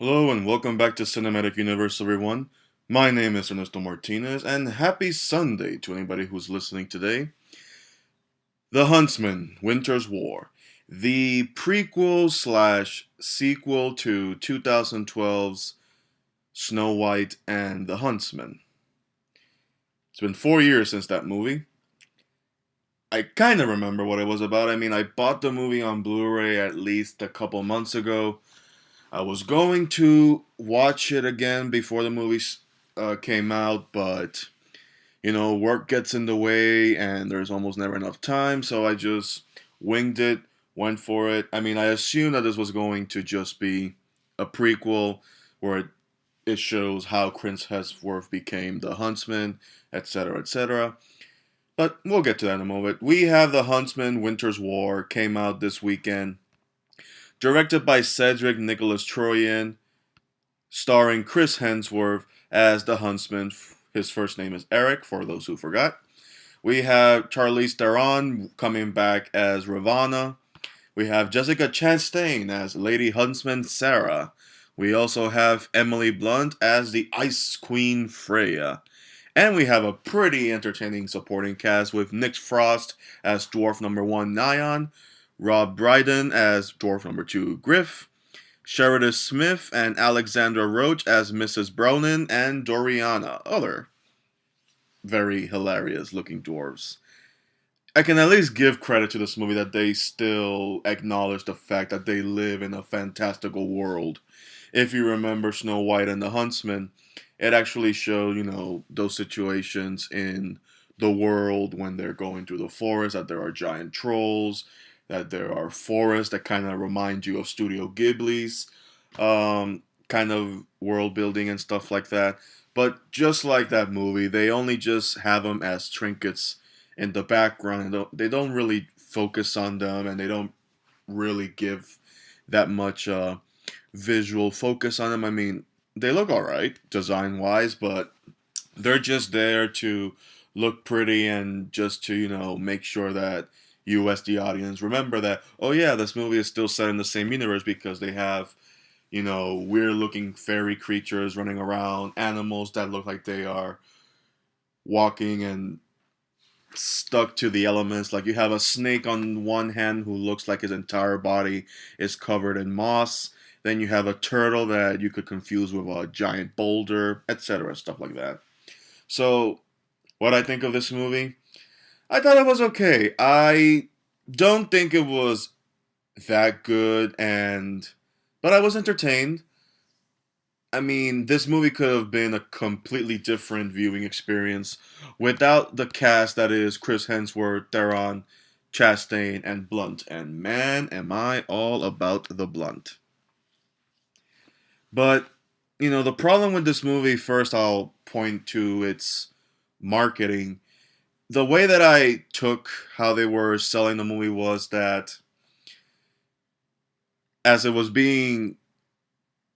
Hello and welcome back to Cinematic Universe, everyone. My name is Ernesto Martinez, and happy Sunday to anybody who's listening today. The Huntsman, Winter's War, the prequel slash sequel to 2012's Snow White and the Huntsman. It's been 4 years since that movie. I kind of remember what it was about. I mean, I bought the movie on Blu ray at least a couple months ago. I was going to watch it again before the movie came out, but work gets in the way and there's almost never enough time, so I just winged it, went for it. I mean, I assumed that this was going to just be a prequel where it shows how Chris Hemsworth became the Huntsman, etc., etc. But we'll get to that in a moment. We have The Huntsman Winter's War, came out this weekend. Directed by Cedric Nicolas-Troyan, starring Chris Hemsworth as the Huntsman. His first name is Eric, for those who forgot. We have Charlize Theron coming back as Ravana. We have Jessica Chastain as Lady Huntsman Sarah. We also have Emily Blunt as the Ice Queen Freya. And we have a pretty entertaining supporting cast with Nick Frost as Dwarf Number 1 Nyan, Rob Brydon as Dwarf Number 2 Griff, Sheridan Smith and Alexandra Roach as Mrs. Browning, and Doriana, other very hilarious looking dwarves. I can at least give credit to this movie that they still acknowledge the fact that they live in a fantastical world. If you remember Snow White and the Huntsman, it actually showed, those situations in the world when they're going through the forest, that there are giant trolls, that there are forests that kind of remind you of Studio Ghibli's kind of world building and stuff like that. But just like that movie, they only just have them as trinkets in the background. And they don't really focus on them, and they don't really give that much visual focus on them. I mean, they look alright design wise, but they're just there to look pretty and just to, make sure that you as the audience remember that, oh yeah, this movie is still set in the same universe because they have, weird looking fairy creatures running around, animals that look like they are walking and stuck to the elements. Like you have a snake on one hand who looks like his entire body is covered in moss. Then you have a turtle that you could confuse with a giant boulder, etc. Stuff like that. So, what I think of this movie? I thought it was okay. I don't think it was that good, but I was entertained. I mean, this movie could have been a completely different viewing experience without the cast that is Chris Hemsworth, Theron, Chastain, and Blunt. And man, am I all about the Blunt. But, the problem with this movie, first I'll point to its marketing. The way that I took how they were selling the movie was that as it was being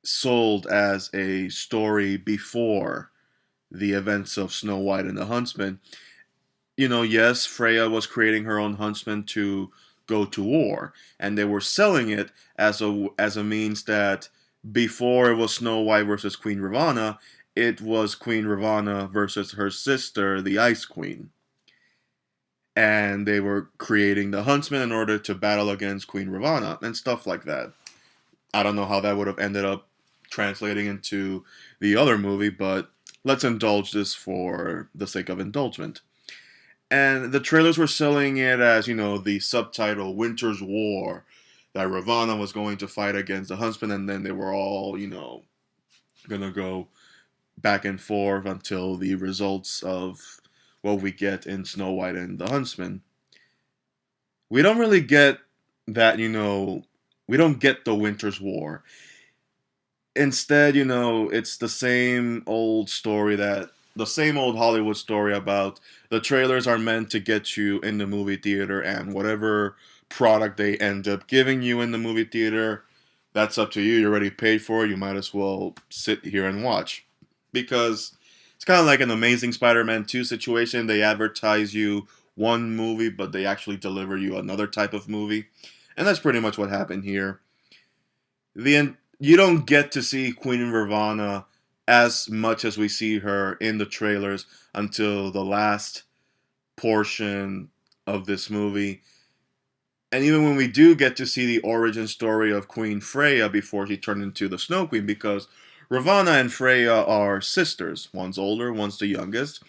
sold as a story before the events of Snow White and the Huntsman, yes, Freya was creating her own huntsman to go to war, and they were selling it as a means that before it was Snow White versus Queen Ravana, it was Queen Ravana versus her sister, the Ice Queen. And they were creating the huntsman in order to battle against Queen Ravana and stuff like that. I don't know how that would have ended up translating into the other movie, but let's indulge this for the sake of indulgement. And the trailers were selling it as, the subtitle Winter's War, that Ravana was going to fight against the Huntsman, and then they were all, gonna go back and forth until the results of what we get in Snow White and the Huntsman. We don't really get that, we don't get the Winter's War. Instead, it's the same old story the same old Hollywood story about the trailers are meant to get you in the movie theater, and whatever product they end up giving you in the movie theater, that's up to you. You already paid for it. You might as well sit here and watch. Because it's kind of like an Amazing Spider-Man 2 situation. They advertise you one movie, but they actually deliver you another type of movie. And that's pretty much what happened here. The you don't get to see Queen Ravana as much as we see her in the trailers until the last portion of this movie. And even when we do get to see the origin story of Queen Freya before she turned into the Snow Queen, because Ravana and Freya are sisters. One's older, one's the youngest.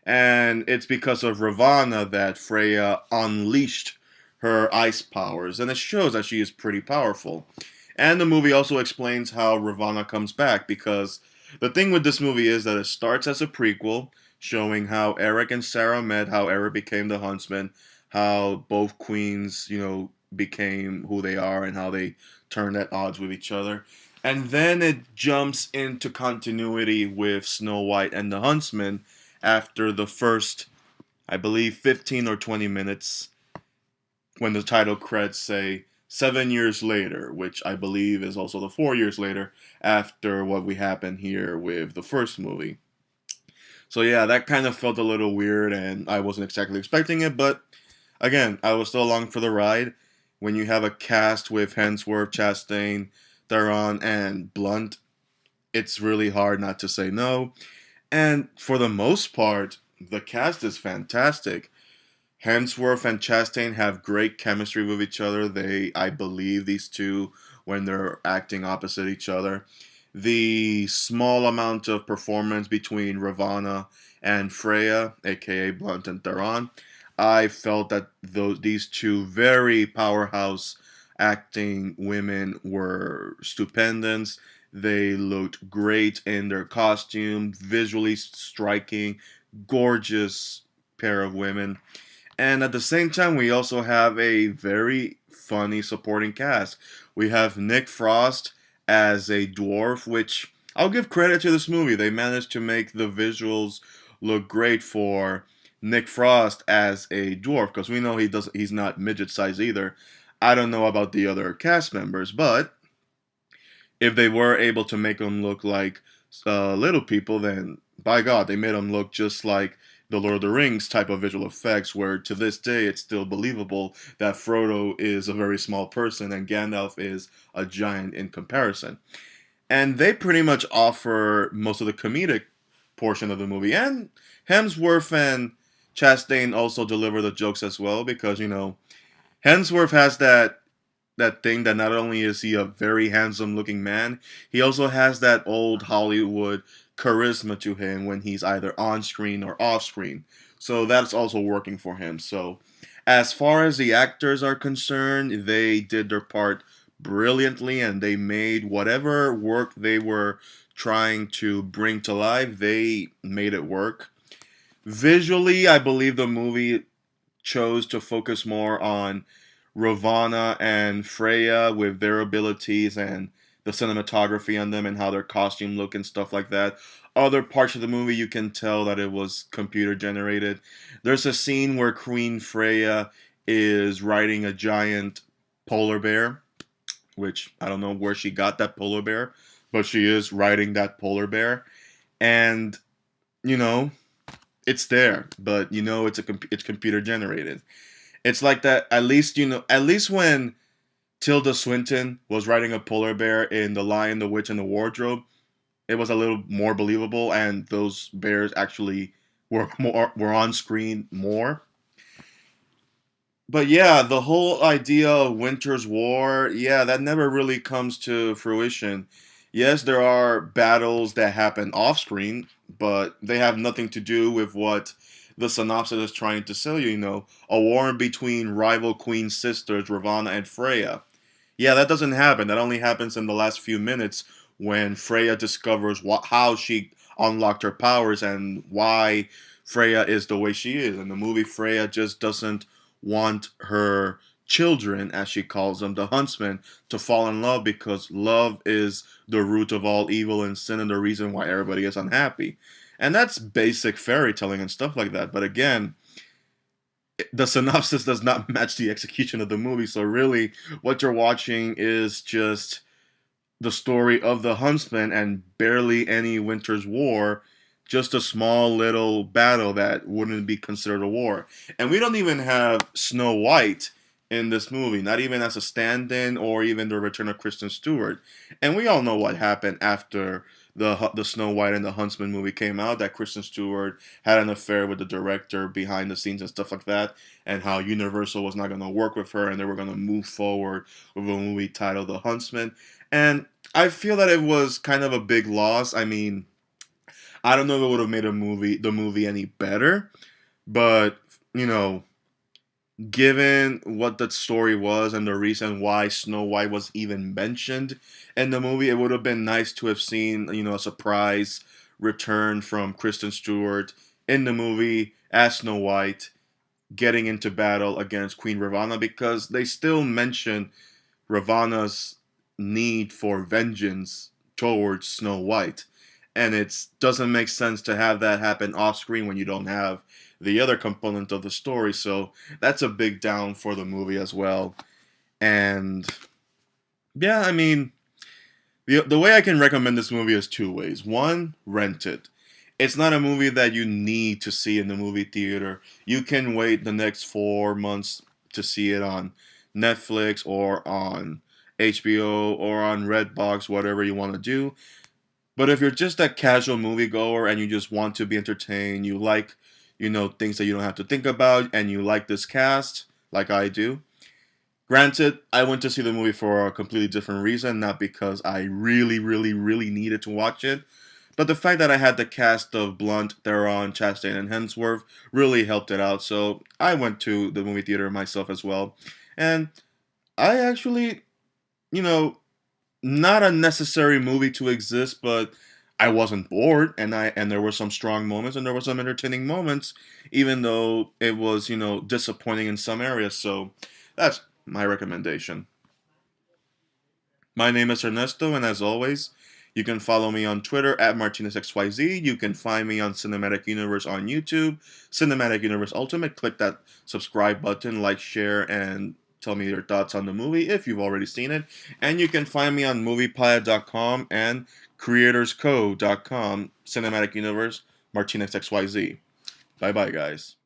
And it's because of Ravana that Freya unleashed her ice powers. And it shows that she is pretty powerful. And the movie also explains how Ravana comes back, because the thing with this movie is that it starts as a prequel showing how Eric and Sarah met, how Eric became the Huntsman, how both queens, became who they are and how they turned at odds with each other. And then it jumps into continuity with Snow White and the Huntsman after the first, I believe, 15 or 20 minutes when the title credits say 7 years later, which I believe is also the 4 years later after what we happened here with the first movie. So yeah, that kind of felt a little weird and I wasn't exactly expecting it, but again, I was still along for the ride. When you have a cast with Hemsworth, Chastain, Theron, and Blunt, it's really hard not to say no. And for the most part, the cast is fantastic. Hemsworth and Chastain have great chemistry with each other. I believe these two when they're acting opposite each other. The small amount of performance between Ravana and Freya, aka Blunt and Theron, I felt that these two very powerhouse acting women were stupendous. They looked great in their costume, visually striking, gorgeous pair of women. And at the same time, we also have a very funny supporting cast. We have Nick Frost as a dwarf, which I'll give credit to this movie. They managed to make the visuals look great for Nick Frost as a dwarf, because we know he's not midget size either. I don't know about the other cast members, but if they were able to make them look like little people, then by God, they made them look just like the Lord of the Rings type of visual effects, where to this day it's still believable that Frodo is a very small person and Gandalf is a giant in comparison. And they pretty much offer most of the comedic portion of the movie. And Hemsworth and Chastain also deliver the jokes as well, because Hemsworth has that thing that not only is he a very handsome looking man, he also has that old Hollywood charisma to him when he's either on screen or off screen. So that's also working for him. So as far as the actors are concerned, they did their part brilliantly and they made whatever work they were trying to bring to life, they made it work. Visually, I believe the movie chose to focus more on Ravana and Freya with their abilities and the cinematography on them and how their costume look and stuff like that. Other parts of the movie, you can tell that it was computer generated. There's a scene where Queen Freya is riding a giant polar bear, which I don't know where she got that polar bear, but she is riding that polar bear. And, you know, it's there, but it's computer generated. It's like that. At least when Tilda Swinton was riding a polar bear in The Lion, the Witch, and the Wardrobe, it was a little more believable, and those bears actually were on screen more. But yeah, the whole idea of Winter's War, yeah, that never really comes to fruition. Yes, there are battles that happen off screen, but they have nothing to do with what the synopsis is trying to sell you. A war between rival queen sisters, Ravana and Freya. Yeah, that doesn't happen. That only happens in the last few minutes when Freya discovers how she unlocked her powers and why Freya is the way she is. In the movie, Freya just doesn't want her children, as she calls them, the Huntsman, to fall in love, because love is the root of all evil and sin and the reason why everybody is unhappy. And that's basic fairy telling and stuff like that. But again, the synopsis does not match the execution of the movie. So really, what you're watching is just the story of the Huntsman and barely any Winter's War, just a small little battle that wouldn't be considered a war. And we don't even have Snow White in this movie, not even as a stand-in or even the return of Kristen Stewart. And we all know what happened after the Snow White and the Huntsman movie came out, that Kristen Stewart had an affair with the director behind the scenes and stuff like that, and how Universal was not going to work with her and they were going to move forward with a movie titled The Huntsman. And I feel that it was kind of a big loss. I mean, I don't know if it would have made the movie any better, but you know, given what that story was and the reason why Snow White was even mentioned in the movie, it would have been nice to have seen, a surprise return from Kristen Stewart in the movie as Snow White getting into battle against Queen Ravana, because they still mention Ravana's need for vengeance towards Snow White. And it doesn't make sense to have that happen off screen when you don't have the other component of the story. So that's a big down for the movie as well. And yeah, I mean, the way I can recommend this movie is two ways. One, rent it. It's not a movie that you need to see in the movie theater. You can wait the next 4 months to see it on Netflix or on HBO or on Redbox, whatever you want to do. But if you're just a casual moviegoer and you just want to be entertained, you like, things that you don't have to think about, and you like this cast, like I do. Granted, I went to see the movie for a completely different reason, not because I really, really, really needed to watch it. But the fact that I had the cast of Blunt, Theron, Chastain, and Hemsworth really helped it out. So I went to the movie theater myself as well. And I actually, you know, not a necessary movie to exist, but I wasn't bored, and there were some strong moments and there were some entertaining moments, even though it was disappointing in some areas. So that's my recommendation. My name is Ernesto, and as always, you can follow me on Twitter at MartinezXYZ. You can find me on Cinematic Universe on YouTube, Cinematic Universe Ultimate. Click that subscribe button, like, share, and tell me your thoughts on the movie if you've already seen it. And you can find me on MoviePilot.com and CreatorsCo.com, Cinematic Universe, MartinezXYZ. Bye bye, guys.